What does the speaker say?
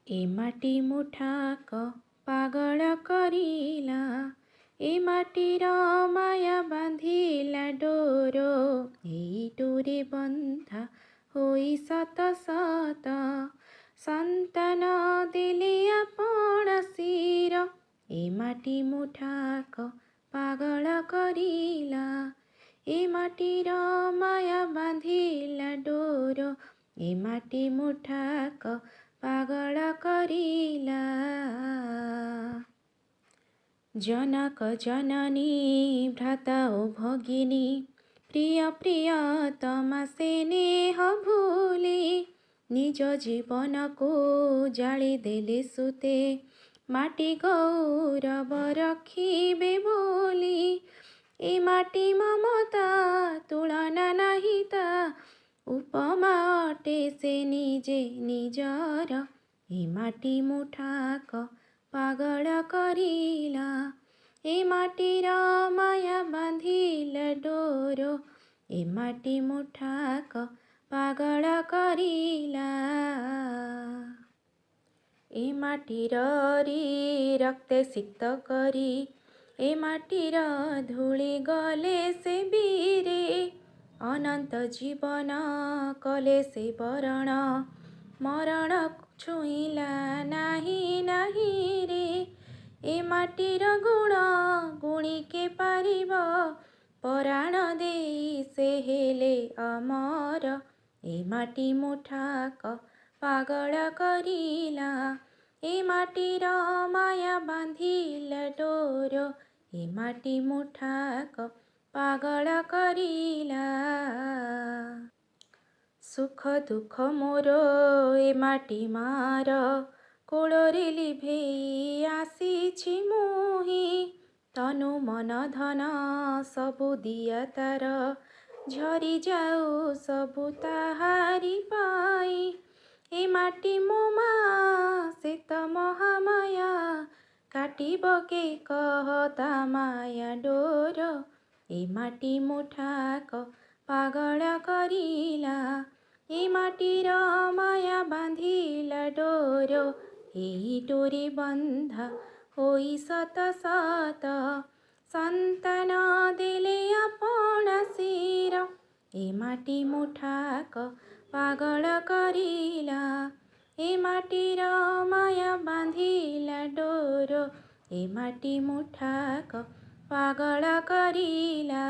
ए माटी मुठाक पागल करिला। ए माटीर माया बांधिला डोर। एई डोरे बंधा होई सत सत संतान देले आपण शिर। ए माटी मुठाक पागल करिला। ए माटीर माया बांधिला डोर। ए माटी मुठाक पागल करिला। जनक जननी भ्राता ओ भगिनी प्रिय प्रियतमा स्नेह भूली। निज जीवन को जाली देले सुते माटी गौरव रखिबे बोली। ए माटी ममता तुलना नहीं ता उपमा अटे से निजे निजर। ए माटी मुठाक पागल करिला। ए माटीर माया बांधिला डोर। ए माटी मुठाक पागल करिला। ए माटीर रक्ते सिक्त करी ए माटीर धूଳି गले से बीरे। अनंत जीवन कले से बरण मरण छुईला नाही नाही रे। ए माटीर गुण गुणी के पारिब पराण देई से हेले अमर। ए माटी मुठाक पागल करिला। ए माटीर माया बांधिला डोर। ए माटी मुठाक पागल करिला। सुख दुख मोर ए माटी मार कोଳରେ लिभेई आसीछि मुही। तनु मन धन सबु दिया तार झरी जाऊ सबु ताहारी पाई। ए माटी मो माँ से त महामाया काटिब के कहता माया डोर। ए माटी मुठाक पागल करिला। ए माटीर माया बांधिला डोर। एई डोरे बंधा होई सत सत संतान देले आपण शिर। ए माटी मुठाक पागल करिला। ए माटीर माया बांधिला डोर। ए माटी मुठाक पागल करिला।